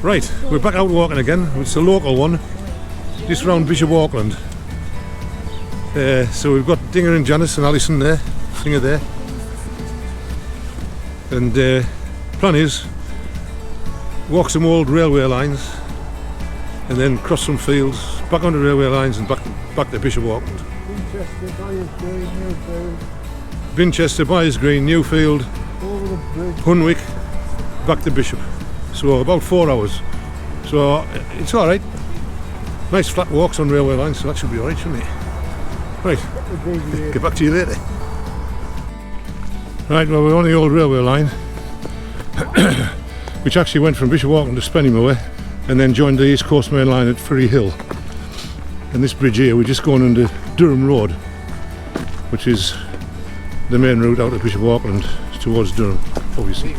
Right, we're back out walking again. It's a local one, just round Bishop Auckland. So we've got Dinger and Janice and Alison there, Singer there. And plan is, walk some old railway lines and then cross some fields, back onto railway lines and back to Bishop Auckland. Winchester, Byers Green, Newfield, Hunwick, back to Bishop. So about 4 hours. So it's alright. Nice flat walks on railway lines, so that should be alright, shouldn't it? Right, get back to you later. Right, well, we're on the old railway line, which actually went from Bishop Auckland to Spennymoor and then joined the East Coast Main Line at Ferry Hill. And this bridge here, we're just going under Durham Road, which is the main route out of Bishop Auckland towards Durham, obviously.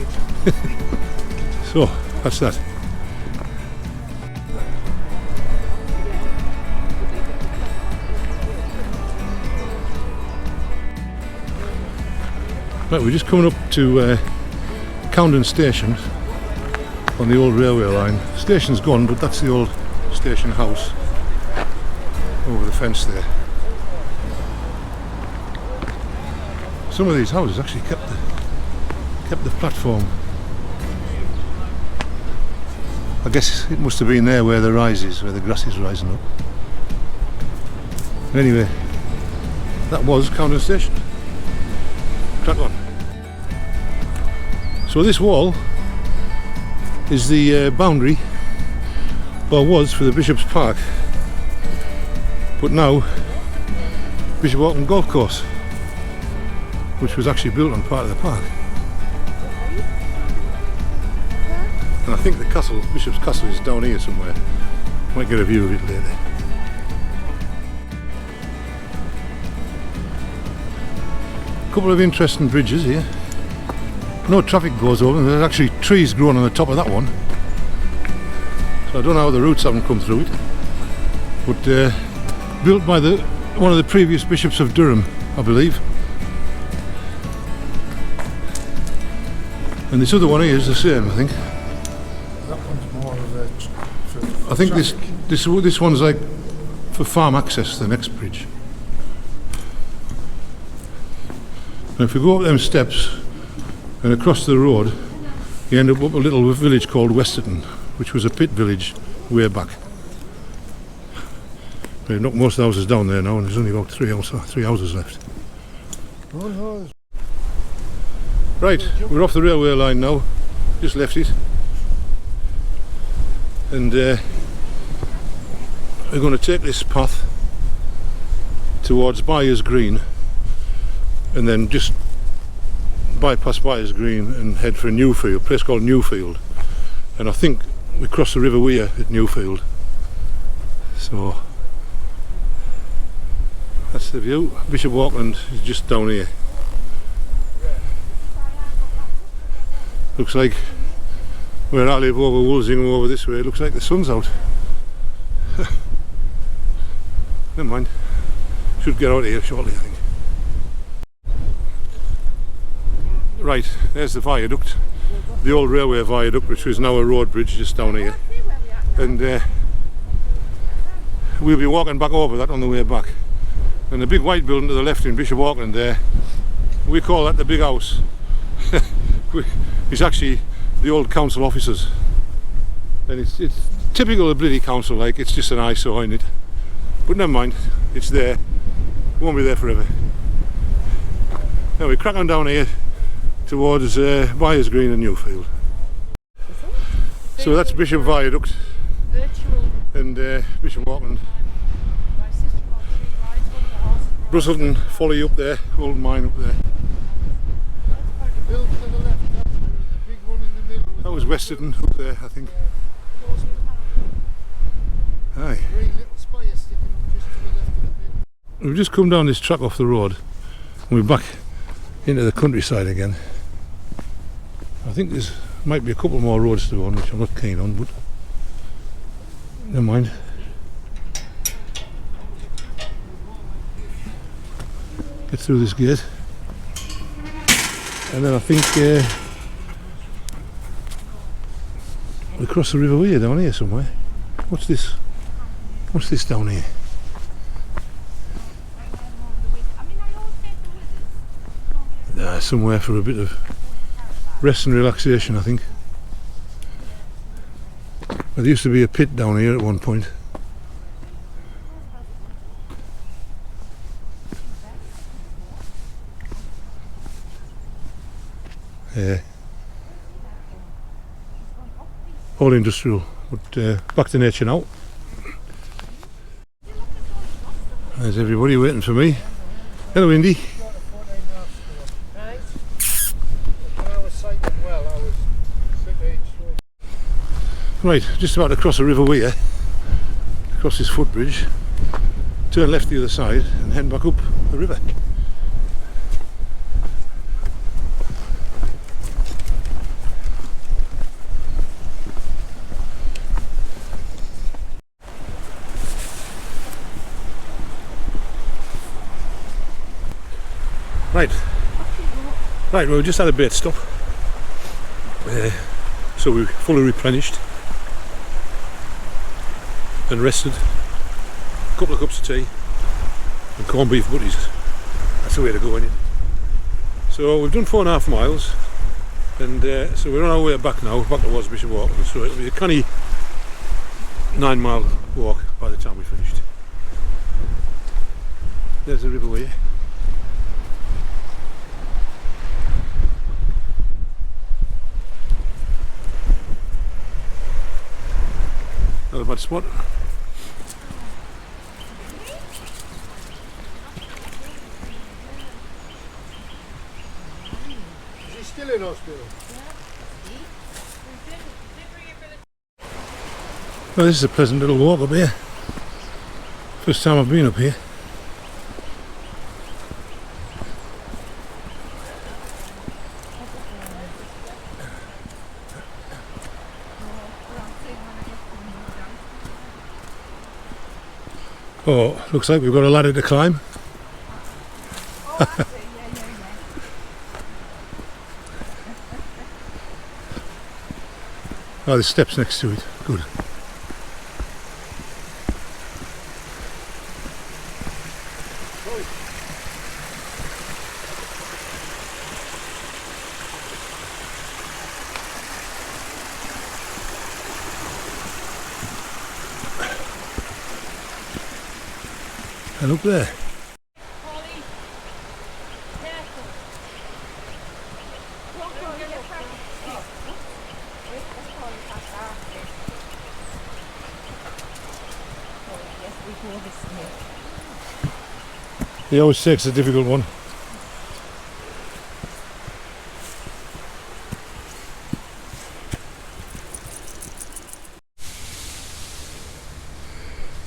So, that's that. Right, we're just coming up to Camden Station on the old railway line. The station's gone, but that's the old station house over the fence there. Some of these houses actually kept the platform. I guess it must have been there where the rise is, where the grass is rising up. Anyway, that was Camden Station. Crack on. So this wall is the boundary, or was, for the Bishop's Park, but now Bishop Auckland Golf Course, which was actually built on part of the park. And I think the castle, Bishop's Castle, is down here somewhere. Might get a view of it later. Couple of interesting bridges here. No traffic goes over, and there's actually trees growing on the top of that one. So I don't know how the roots haven't come through it. But built by one of the previous bishops of Durham, I believe. And this other one here is the same, I think. That one's more of a I think this one's like for farm access, the next bridge. And if you go up them steps and across the road, you end up a little village called Westerton, which was a pit village way back. They've knocked most of the houses down there now, and there's only about three houses left. Right, we're off the railway line now, just left it, and we're going to take this path towards Byers Green and then just bypass Byers Green and head for Newfield, a place called Newfield, and I think we cross the River Wear at Newfield. So that's the view. Bishop Auckland is just down here. Looks like where I live over Woolsing, over this way, it looks like the sun's out. Never mind. Should get out of here shortly, I think. Right, there's the viaduct, the old railway viaduct, which is now a road bridge just down here. And we'll be walking back over that on the way back. And the big white building to the left in Bishop Auckland there, we call that the big house. It's actually the old council offices. And it's typical of bloody council, like, it's just an eyesore in it. But never mind, it's there. It won't be there forever. Now we crack on down here towards Byers Green and Newfield. So that's Bishop Viaduct and Bishop Auckland. Brusselton Folly up there, old mine up there. That was Westerton up there, I think. Aye. We've just come down this track off the road and we're back into the countryside again. I think there's might be a couple more roads to go on, which I'm not keen on, but never mind. Get through this gate, and then I think We cross the River Weir down here somewhere. What's this? What's this down here? Somewhere for a bit of rest and relaxation, I think. There used to be a pit down here at one point. Yeah. All industrial, but back to nature now. There's everybody waiting for me. Hello, Indy. Right, just about to cross the River Weir, across this footbridge, turn left the other side and head back up the river. Right, well, we just had a bait stop, so we're fully replenished and rested. A couple of cups of tea and corned beef butties. That's the way to go, isn't it? So we've done 4.5 miles, and so we're on our way back now, back towards Bishop Auckland. So it'll be a canny 9-mile walk by the time we finished. There's the River Weir. Not a bad spot. Is he still in hospital? Well, this is a pleasant little walk up here. First time I've been up here. Oh, looks like we've got a ladder to climb. Oh, there's steps next to it. Good. And up there. He always takes a difficult one.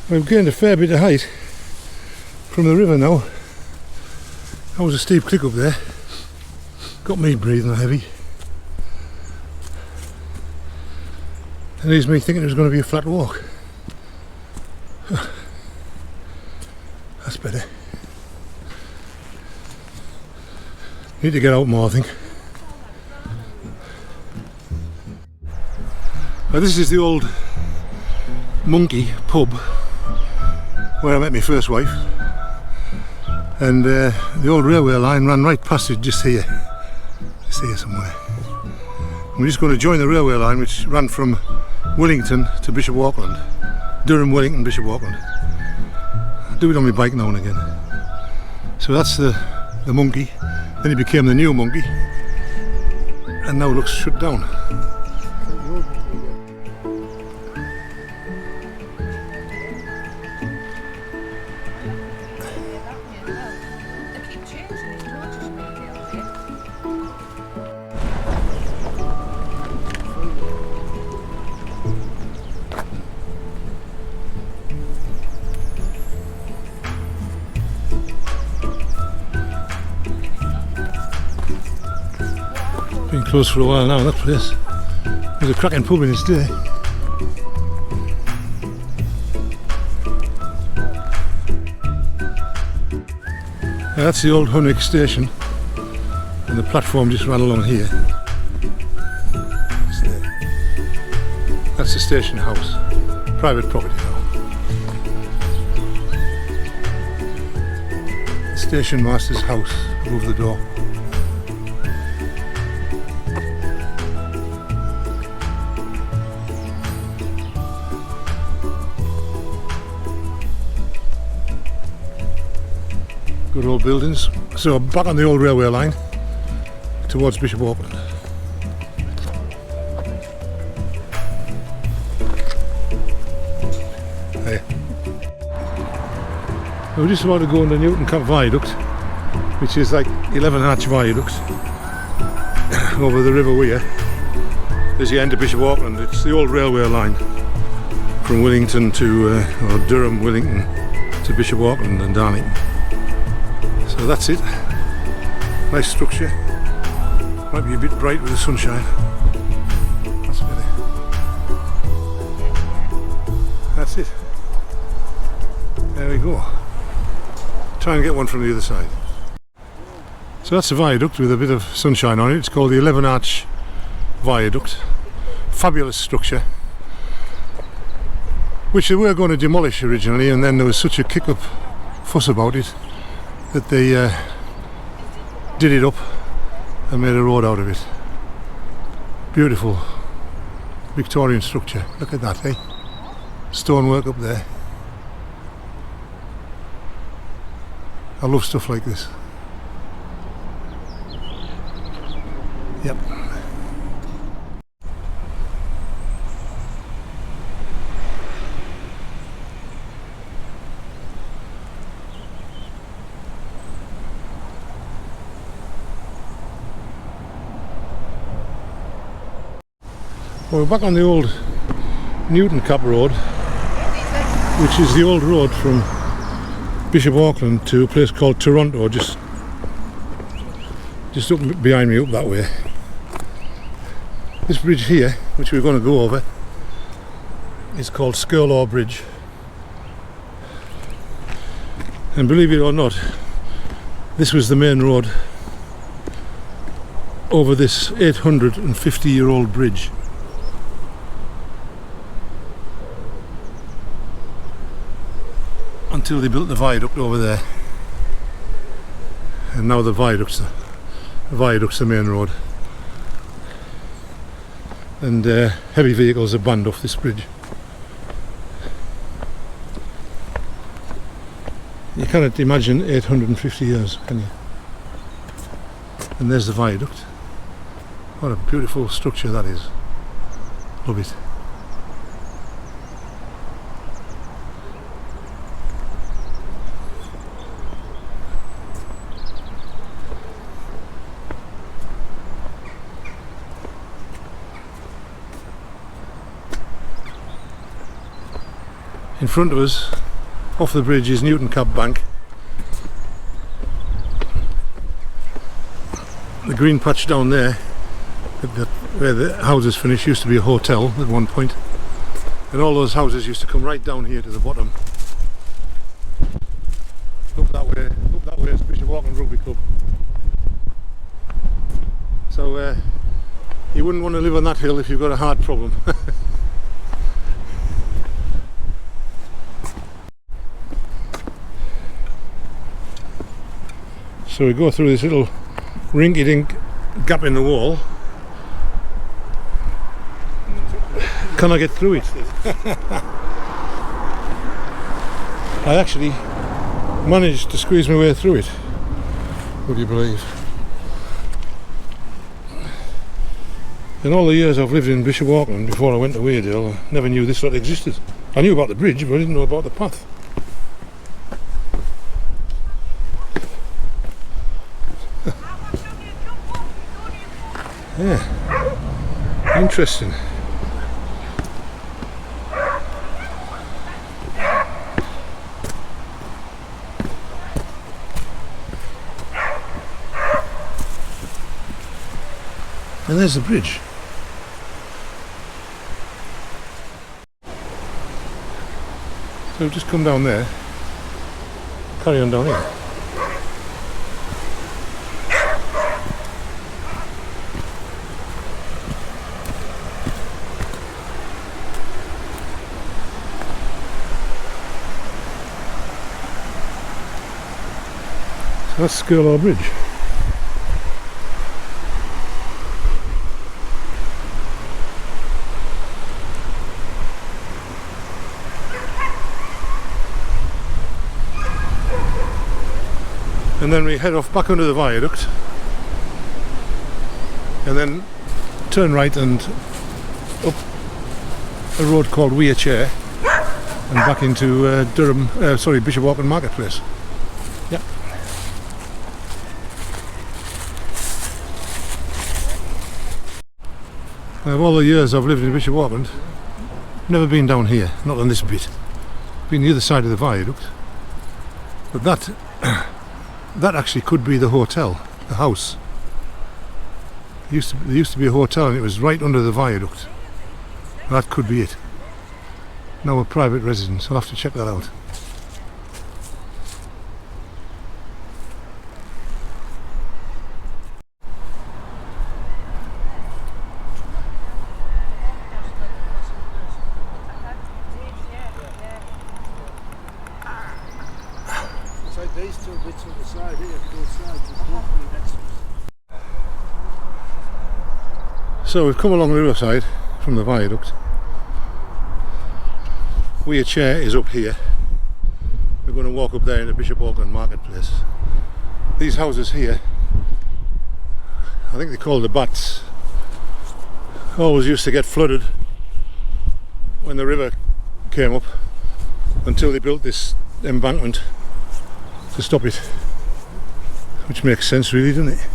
We've gained a fair bit of height from the river now. That was a steep click up there. Got me breathing heavy. And leaves me thinking it was going to be a flat walk. That's better. Need to get out more, I think. Now, this is the old Monkey pub where I met my first wife, and the old railway line ran right past it just here. Just here somewhere. We're just going to join the railway line, which ran from Wellington to Bishop Auckland. Durham, Wellington, Bishop Auckland. I do it on my bike now and again. So that's the Monkey. Then it became the new Monkey, and now it looks shut down. Been closed for a while now, that place. There's a cracking pub in its day. Now that's the old Hunwick station, and the platform just ran along here. That's the station house. Private property now. The station master's house above the door. Good old buildings. So back on the old railway line towards Bishop Auckland. Hey. We're just about to go on the Newton Cap Viaduct, which is like 11 arch viaducts over the River Weir as you enter Bishop Auckland. It's the old railway line from Wellington to or Durham, Wellington to Bishop Auckland and Darlington. So that's it. Nice structure. Might be a bit bright with the sunshine. That's really. That's it. There we go. Try and get one from the other side. So that's a viaduct with a bit of sunshine on it. It's called the 11 Arch Viaduct. Fabulous structure, which they were going to demolish originally, and then there was such a kick-up fuss about it that they did it up and made a road out of it. Beautiful Victorian structure. Look at that, eh? Stonework up there. I love stuff like this. Yep. Well, we're back on the old Newton Cap Road, which is the old road from Bishop Auckland to a place called Toronto, just up behind me, up that way. This bridge here, which we're going to go over, is called Skirlaw Bridge. And believe it or not, this was the main road over this 850-year-old bridge. Until they built the viaduct over there, and now the viaduct's the main road, and heavy vehicles are banned off this bridge. You cannot imagine 850 years, can you? And there's the viaduct. What a beautiful structure that is. Love it. In front of us, off the bridge, is Newton Cap Bank. The green patch down there, where the houses finish, used to be a hotel at one point, and all those houses used to come right down here to the bottom. Up that way is Bishop Auckland Rugby Club. So you wouldn't want to live on that hill if you've got a heart problem. So we go through this little rinky-dink gap in the wall. Can I get through it? I actually managed to squeeze my way through it. Would you believe? In all the years I've lived in Bishop Auckland before I went to Weardale, I never knew this lot existed. I knew about the bridge, but I didn't know about the path. Yeah, interesting. And there's the bridge. So we've just come down there, carry on down here. That's Skirlaw Bridge. And then we head off back under the viaduct and then turn right and up a road called Weir Chair and back into Bishop Auckland Marketplace. Yep. Of all the years I've lived in Bishop Auckland, never been down here, not on this bit. Been the other side of the viaduct, but that actually could be the hotel, the house. There used to be a hotel and it was right under the viaduct. That could be it. Now a private residence. I'll have to check that out. It's like these two bits on the side here, both sides, there's hopefully next. So we've come along the riverside from the viaduct. Weir Chair is up here. We're going to walk up there into Bishop Auckland Marketplace. These houses here, I think they call the bats, always used to get flooded when the river came up until they built this embankment to stop it, which makes sense really, doesn't it?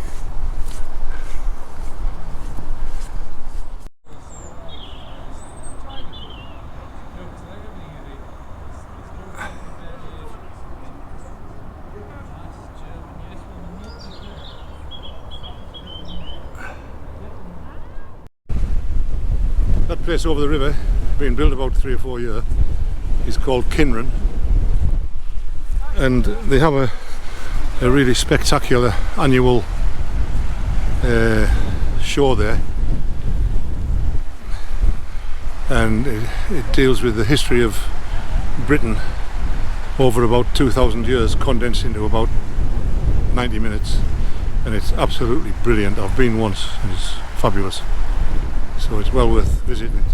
That place over the river, been built about 3 or 4 years, is called Kinran, and they have a really spectacular annual show there, and it deals with the history of Britain over about 2,000 years, condensed into about 90 minutes, and it's absolutely brilliant. I've been once and it's fabulous. So it's well worth visiting.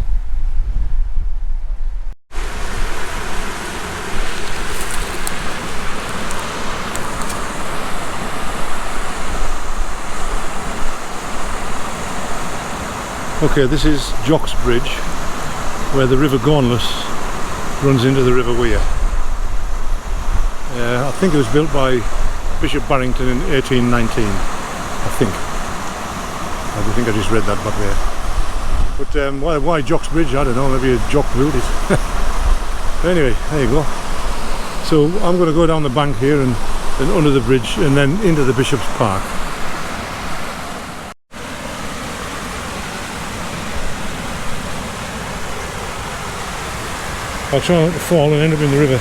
Okay, this is Jock's Bridge, where the River Gauntless runs into the River Weir. I think it was built by Bishop Barrington in 1819, I think. I think I just read that back there. But why Jock's Bridge? I don't know, maybe a jock built it. Anyway, there you go. So I'm going to go down the bank here and under the bridge and then into the Bishop's Park. I'll try not to fall and end up in the river.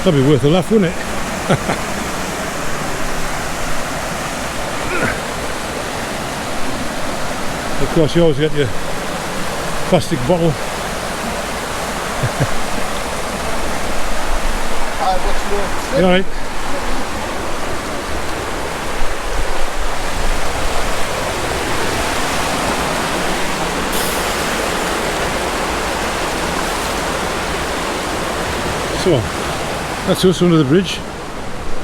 That'd be worth a laugh, wouldn't it? Of course, you always get your plastic bottle. What's your You alright? So, that's us under the bridge,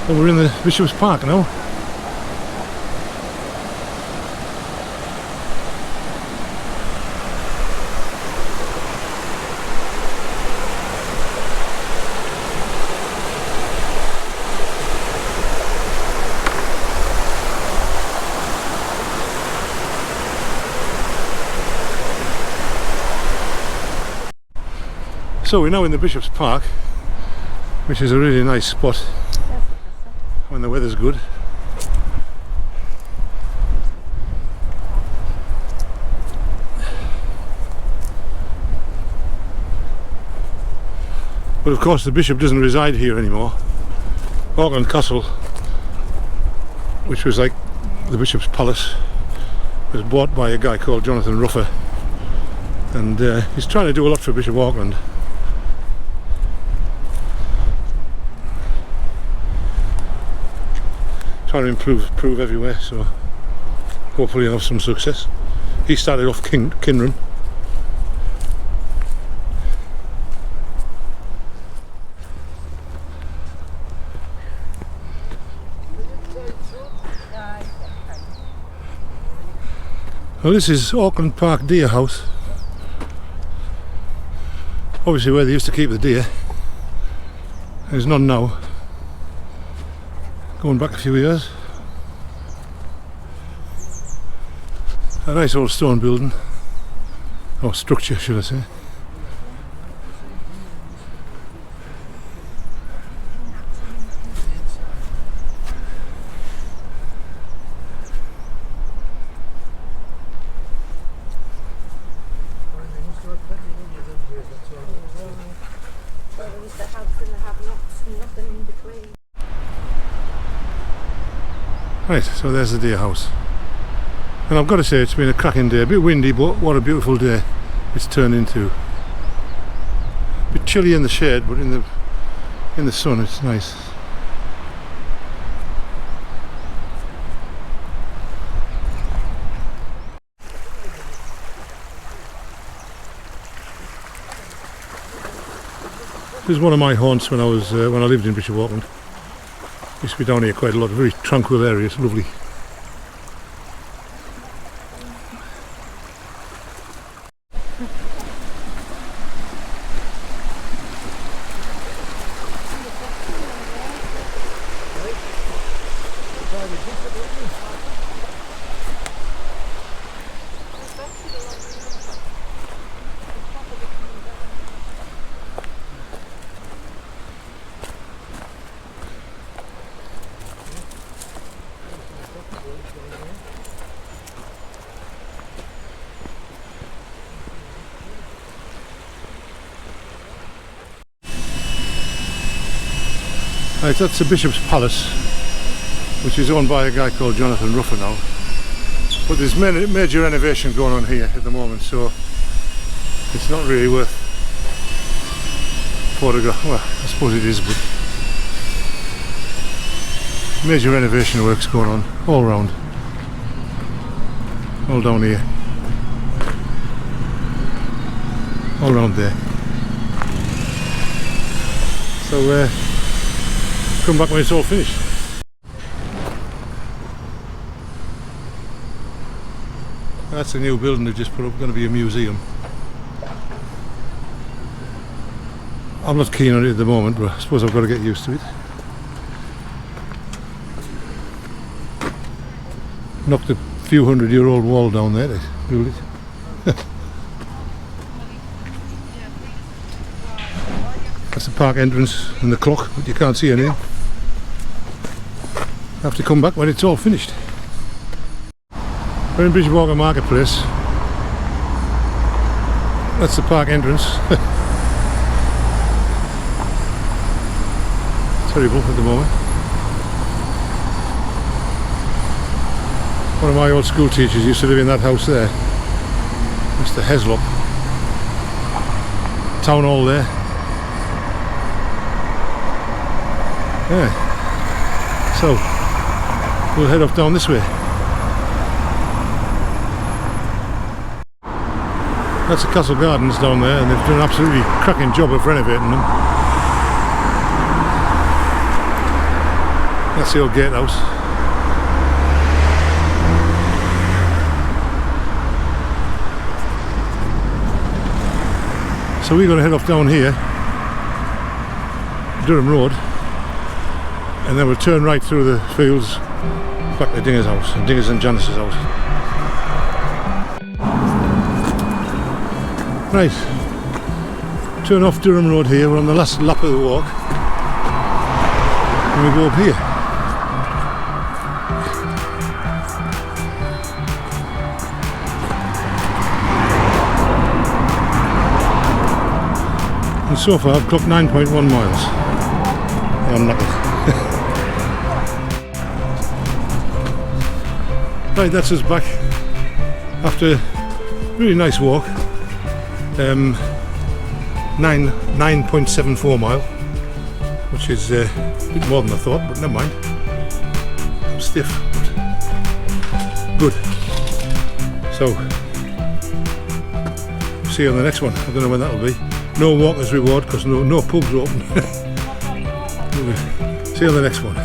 and we're in the Bishop's Park now. So we're now in the Bishop's Park, which is a really nice spot when the weather's good. But of course the Bishop doesn't reside here anymore. Auckland Castle, which was like the Bishop's Palace, was bought by a guy called Jonathan Ruffer, and he's trying to do a lot for Bishop Auckland. trying to improve everywhere, so hopefully he'll have some success. He started off Kinron. Well, this is Auckland Park Deer House. Obviously where they used to keep the deer. There's none now. Going back a few years. A nice old stone building. Or structure, should I say. Right, so there's the deer house. And I've got to say it's been a cracking day, a bit windy, but what a beautiful day it's turned into. A bit chilly in the shade, but in the sun it's nice. This is one of my haunts when I lived in Bishop Auckland. Used to be down here quite a lot, a very tranquil area, it's lovely. Right, that's the Bishop's Palace, which is owned by a guy called Jonathan Ruffer now. But there's major renovation going on here at the moment, so it's not really worth photograph. Well, I suppose it is, but major renovation works going on all around, all down here, all around there. So come back when it's all finished. That's a new building they've just put up, going to be a museum. I'm not keen on it at the moment, but I suppose I've got to get used to it. Knocked a few 100-year-old wall down there to build it. That's the park entrance and the clock, but you can't see anything. I have to come back when it's all finished. We're in Bishop Auckland Marketplace. That's the park entrance. Terrible at the moment. One of my old school teachers used to live in that house there. Mr. Heslop. Town hall there. Yeah. So we'll head off down this way. That's the Castle Gardens down there, and they've done an absolutely cracking job of renovating them. That's the old gatehouse. So we're going to head off down here, Durham Road, and then we'll turn right through the fields back to Dinger's house, and Dinger's and Janice's house. Right, turn off Durham Road here, we're on the last lap of the walk, and we go up here. And so far I've clocked 9.1 miles. I'm knackered. Right, that's us back after a really nice walk. 9.74 mile, which is a bit more than I thought, but never mind. stiff, but good. So, see you on the next one. I don't know when that'll be. No walkers reward because no pubs open. See you on the next one.